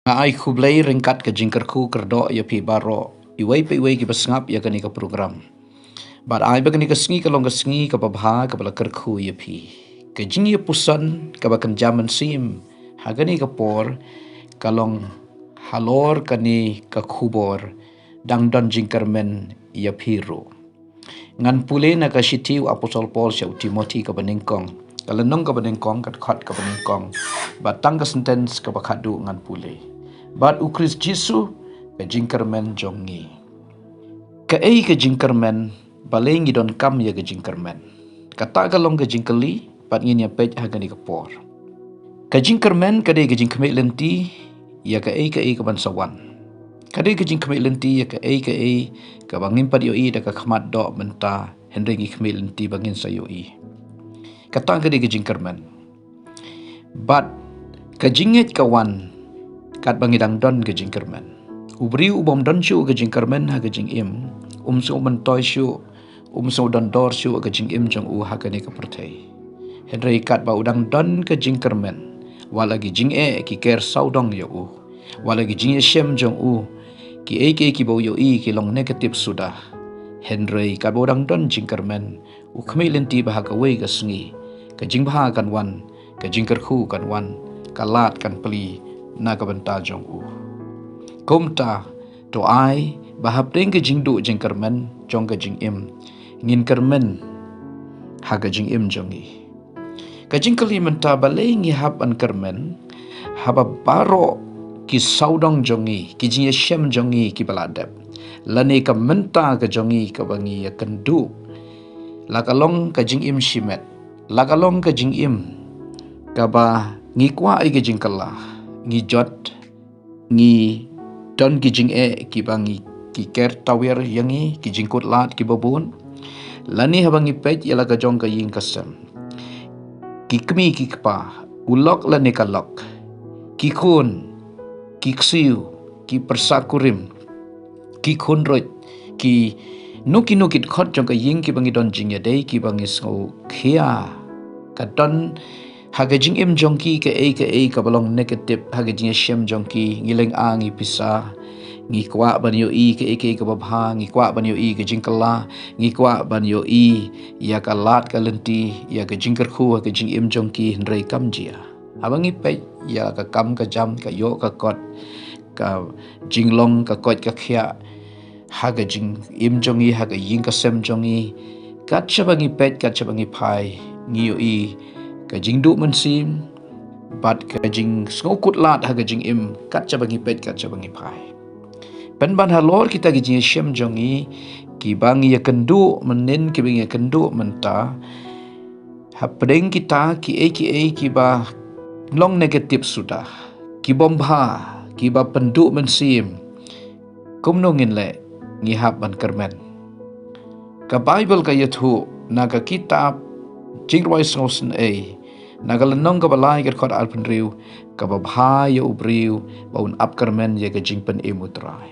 Ai kublai ringkat ke jingkerku kerdo ya pi baro iwai pe iwai ki basngap ya kani ka program. But ai bagani ka sngi ka long ka sngi ka babha ka bala kerku ya pi. Ke jing ya pusan ka bakan jaman sim hagani ka por kalong halor kani ka kubor dang don jingkermen ya ro. Ngan pule na ka shitiu apostol Paul sya Timothy ka baningkong. Kalenong ka baningkong kat khat ka baningkong. Batang ka sentence ka bakadu ngan pule. Bat ukris Jisu ka jingkermen jongi. Ka ei ka jingkermen balengi don kam ya ka jingkermen. Kata ka long ka jingkeli pat ngin ya pej hagani ka por. Ka jingkermen ka dei ka jingkeme lenti ya ka ei ka bansawan. Kadai kejing kemik lenti ya ka ei ka bangin pad yoi da ka khmat do menta henry ngi kemik lenti bangin sa yoi. Kata kadai kejing kermen. But kejingit kawan kat bangidang don kejing kermen. Ubri ubom don syu kejing kermen ha kejing im. So mentoy syu so don dor syu kejing im jong ha kani ka pertai. Henry kat ba udang don kejing kermen. Walagi jing ki ker saudong yo walagi jing shem jong ki ki bau yo ki long negatif sudah Henry ka bodang don jingkermen u khmei lenti bah ka wei ka sngi ka jing bah kan wan ka jingker khu kan wan ka lat kan pli na ka benta jong komta to ai bahap deng ka jing du jingkermen jong ka jing im ngin kermen ha ka jing im jongi ka jing kali menta balei ngi hap an kermen haba baro ki saudong jongi ki jing shem jongi ki baladep lani ka menta ka jongi ka bangi ya kendu lakalong ka jing im shimet lakalong ka jing im ka ba ngi kwa ai ka jing kala ngi jot ngi don ki jing ki bangi ki ker tawer yangi ki jing kut lat ki babun lani habangi pej yala ka jong ka yin kasem ki kmi ki kpa ulok lani ka lok ki kun ki ksiu, ki persakurim, ki khunroj, ki nukit khot jong ka ying ki bangi don jing ya dei ki bangi so khia ka don haga jing im jong ki ka ka balong negatif haga jing shem jong ki ngileng ngi pisa ngi kwa ban yo ka babha ngi kwa ban yo ka jing kala ngi kwa ban yo ya ka lat ka lenti ya ka jing ker khu ka jing im jong ki hnrei kam jia abangi pe ya ka kam ka jam ka yo ka kot ka jinglong ka kot ka khia ha ka jing im jongi ha ka ying ka sem jongi ka chabangi pet ka chabangi phai ngi yo ka jing du man sim bat ka jing skokut lat ha ka jing im ka chabangi pet ka chabangi phai pen ban halor kita ki jing shem jongi ki bangi ya kendu menin ki bangi ya kendu menta ha pedeng kita ki ki ba long negatif sudah ki bomba ki ba penduk mensim kumnongin le ngihap ban kermen ka bible ka yathu naga kitab jingroi sosen naga lenong ka balai ka khot alpen riu ka babha ya ubriu baun ap kermen ya ka jingpen imutrai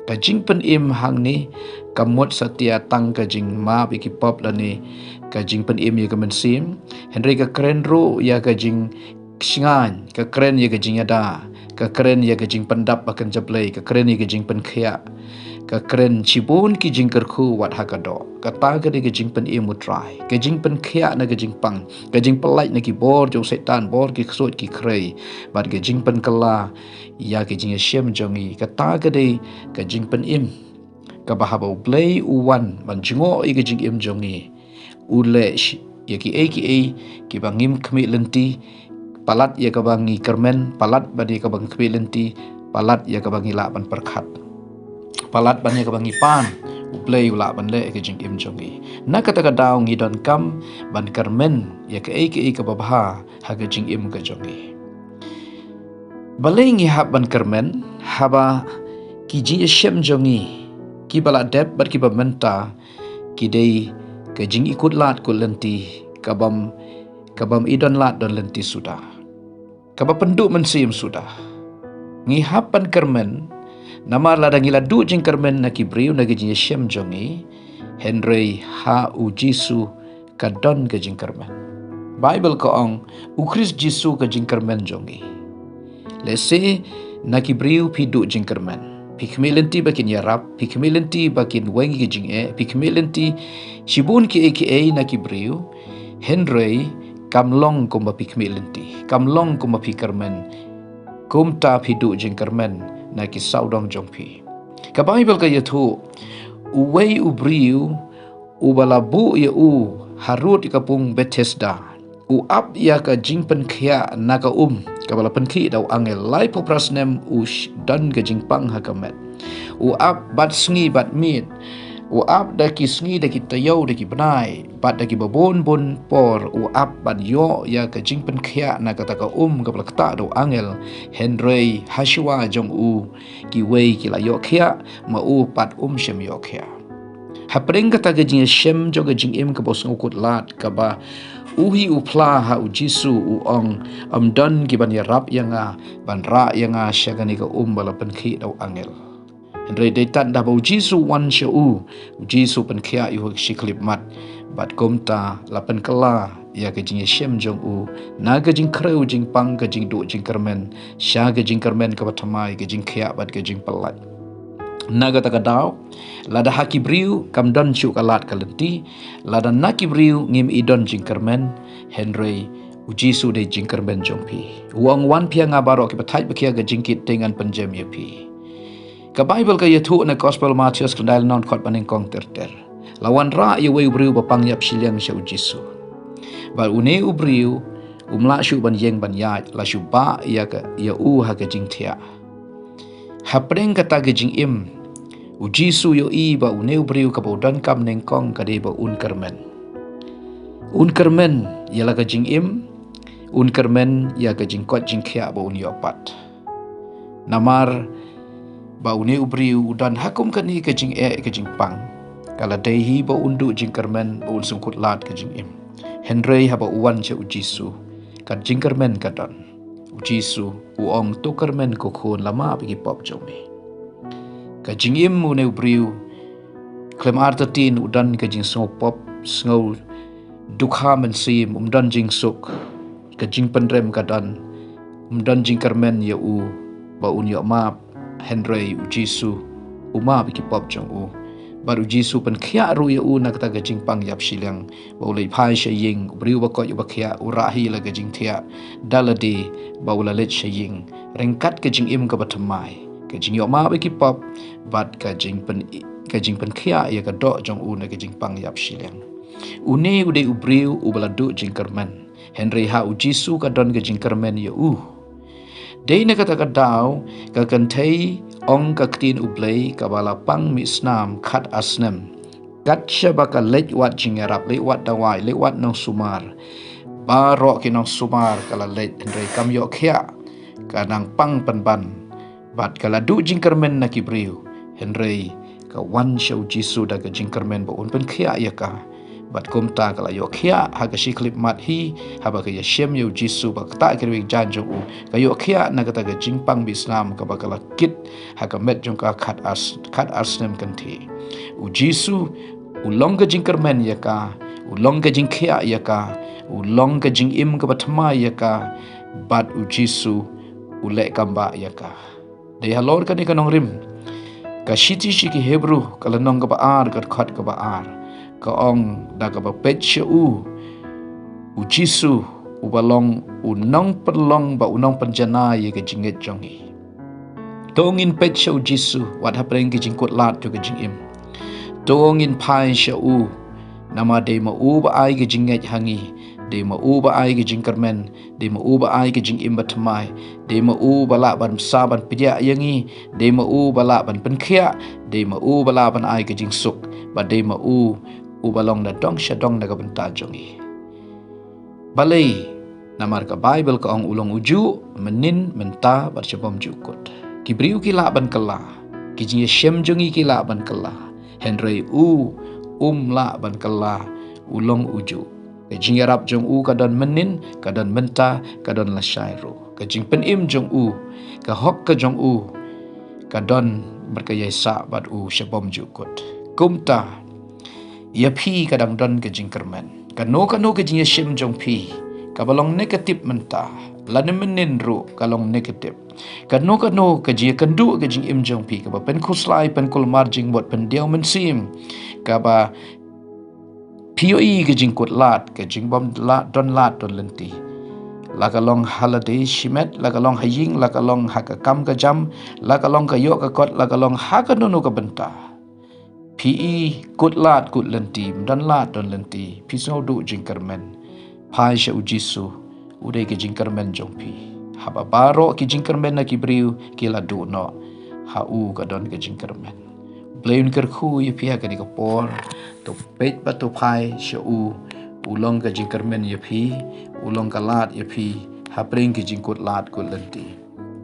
ka jingpen im hang ni kamut satia tang ka jing ma bi ki pop lani ka jingpen im ya ka mensim henry ka kren ru ya ka jing Singan, ka keren ya ka jing yada, ka keren ya ka jing pendap akan jablay, ka keren ya ka jing penkhia, ka keren cibun ki jing kerku wat hakado, ka taga di ka jing pen imutrai, ka jing penkhia na ka jing pang, ka jing pelai na ki bor jong setan, bor ki ksut ki krei, bat ka jing pen kala, ya ka jing shem jongi, ka taga di ka jing pen im, ka bahabau blay uwan, man jingo i ka jing im jongi, ule ya ki bangim kemi lenti, palat ya ka bangi kermen palat bani ka bangi kebelenti palat ya ka bangi laban perkhat palat bani ka bangi pan uplay ula ban le ka jing im jongi na kata ka daw ngi don kam ban kermen ya ka ka babha ha ka jing im ka jongi balai ngi hab ban kermen haba ki ji shem jongi ki bala dep bat ki ba menta ki dei ka jing ikut lat ko lenti kabam idon lat don lenti sudah kaba penduk mensim sudah ngihapan kermen nama ladang ila du jing kermen na kibriu na gijing shem jongi Henry ha u Jisu ka don ka jing kermen Bible ko ong ukris Jisu ka jing kermen jongi lese nakibriu pi du jingkermen pi kemilenti bakin yarap pi kemilenti bakin wengi ke jing pi kemilenti shibun ki nakibriu Henry kamlong kumba pi kemilenti kamlong kumba pi kermen kumta pi du jingkermen naki saudong jongpi ka Bible ka yatu uwei ubriu ubalabu ya harut kapung Bethesda up ya ka jingpen kia naka kabala penki daw angel lai poprasnem dan ka jingpang hakamet up bat sngi bat mit up daki sngi daki tayaw daki benai bat daki babon bon por up ban yo ya ka jingpen kia naka taka kabala kata daw angel Henry Hashua jong ki wei ki la yo kia ma pat shem yo kia hapring kata ka jing shem jo ka jing ka bos ngukut lat ka ba uhi upla ha ujisu uong amdan giban yarap yanga banra yanga syagani ka bala penki daw angel Henry deitan dah bau jisu wan syau ujisu penkia yu shiklip mat bat komta lapen kala ya ka jing shem jong na ka jing kreu jing pang ka jing du jing kermen sya ka jing kermen ka batamai ka jing kia bat ka jing pelat naga takadaw lada hakibriu kamdan syu kalat kalenti lada nakibriu ngim idon jingkermen Henry ujisu de jingkermen jongpi uang wan pia ngabaro ki patai bakia ga jingkit dengan penjem yapi ka Bible ka yatu na Gospel Matthew kendal non khot paning kong terter lawan ra ye wei briu bapang yap siliang sya ujisu bal une ubriu umla syu ban yeng ban ya la syu ba ya ka ya ha ka jingthia hapreng kata ga jing ujisu yo ba uneu briu ka bodan kam neng kong ka de ba kermen ya la ka jing kermen ya ka jing kot jing khia ba yo pat namar ba uneu briu udan hakum ka ni ka jing ka jing pang kala dehi ba undu jing kermen ba sungkut lat ka jing Henry ha ba uwan che ujisu ka jing kermen ka dan ujisu uong to kermen ko khon lama bagi pop jomi ka jingim mu ne briu klem artatin udan ka jing so pop sngol dukha men sim dan jing suk ka jing pendrem ka dan dan jing kermen ya ba ya ma Henry ujisu uma biki pop jong baru jisu pen khia ru ya na kata ka jing pang yap silang ba ulai phai shaying briu ba ko yu ba khia urahi la ka jing thia daladi ba ulalet shaying rengkat ka jing ka batamai ka jing yo ma biki pop bat ka jing pen khia ya ka do jong na ka jing pang yap silang une ude ubriu ubaladu jing kermen Henry ha ujisu ka don ka jing kermen ya dei na kata ka daw ka kantai ong ka ktin ublay ka bala pang misnam khat asnem kat syaba ka lewat jing arab lewat dawai lewat nong sumar baro ki nong sumar kala let Henry kam yo khia kanang pang penban bat kala du jing kermen na kibriu Henry ka wan show jisu da ka jing kermen ba un pen khia ya ka bat kumta kala yo khia ha ka shiklip mat hi ha ba ka ya shem yo jisu ba ta kirwi jan jo ka yo khia na ka ta ka jing pang bislam ka ba kala kit ha ka met jong ka khat asnem kan thi jisu ulong ka jing kermen ya ka ulong ka jing khia ya ka ulong ka jing ka bathma ya ka bat jisu ule kamba ya ka de halor ka ni kanong rim ka shiti shiki hebru kala nong ka ba ar ka khat ka ba ar ka ong da ka ba pet jisu ubalong unong perlong ba unong penjana ye ka jinget jongi tongin pet jisu wat hapreng ki jingkut lat to ka jingim tongin pai nama de ma ba ai ka jinget hangi de ma ba ai ka jingkermen de ma ba ai ka jingim batmai de ma bala ban saban pidya yangi de ma bala ban penkhia de ma bala ban ai ka jingsuk ba de ma ubalong na dong syadong na kabenta jongi balai namar ka Bible ka ong ulong uju menin menta bercebom jukut kibriu kila ban kala kijing shem jongi kila ban kala Henry la ban kala ulong uju kijing arab jong kadan menin kadan menta kadan la syairu kijing penim jong ka hok ka jong kadon berkaya sa bat syabom jukut kumta ya pi kadang don ke jing kermen kano ke jing shem jong pi kabalong negatif mentah lana menenru kalong negatif kano ke jia kendu ke jing im jong pi kaba pen kuslai pen kul marjing bot pen diau mensim kaba POE ke jing kut lat ke jing bom lat don lenti lakalong holiday shimet lakalong haying lakalong hakakam ke jam lakalong ke yok ke kot lakalong hakanunu ke bentah PE kut lat kut lenti don lenti pisau du jing kermen pai sha ujisu udai ke jing kermen jong pi haba baro ke jing kermen na kibriu ke la du no hau ka don ke jing kermen Blain kerku ye pia ka ni kapor to pet ba to pai sha ulong ka jing kermen ye pi ulong ka lat ye pi ha pring ke jing kut lat kut lenti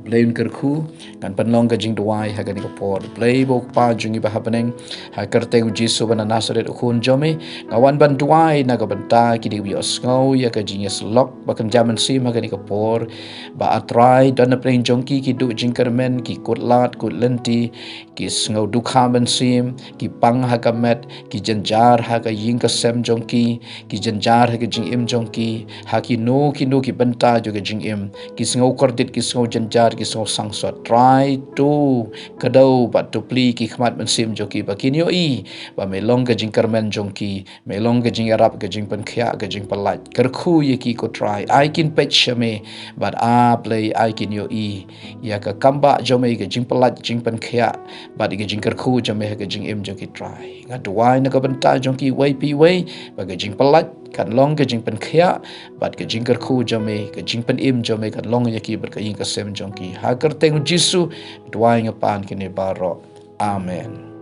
Blain kerku kan penlong ka jing duai ha ka ni kapor play bo pa jungi ba happening ha kerte uji so bana nasaret khun jome ngawan ban duai na ka banta ki di bios ngau ya ka jing yes lok ba kan jaman sim ha ka ni kapor ba atrai don na pring jongki ki du jing kermen ki kut lat kut lenti ki ngau du khamen sim ki pang ha ka met ki janjar ha ka ying ka sem jongki ki janjar ha ka jing im jongki ha ki no ki banta jo ka jing im ki ngau kordit ki ngau janjar ki ngau sangsot try to kadau ba to pli ki khmat men sim jongki ba kinyo i ba melong ka jing kermen jongki melong ka jing arab ka jing pen khya ka jing palat kerkhu ye ki ko try I kin pet shame but a play I kin yo i ya ka kamba jome ka jing palat jing pen khya ba di ka jing kerkhu jome ka jing im jongki try nga duai na ka benta jongki wai pi wai ba ka jing palat kan long ka jing pen khya bat ka jing kerkhu jome ka jing pen im jome kan long ye ki ber ka yin ka sem jongki ha kerteng jisu duai nga pan kini baro amen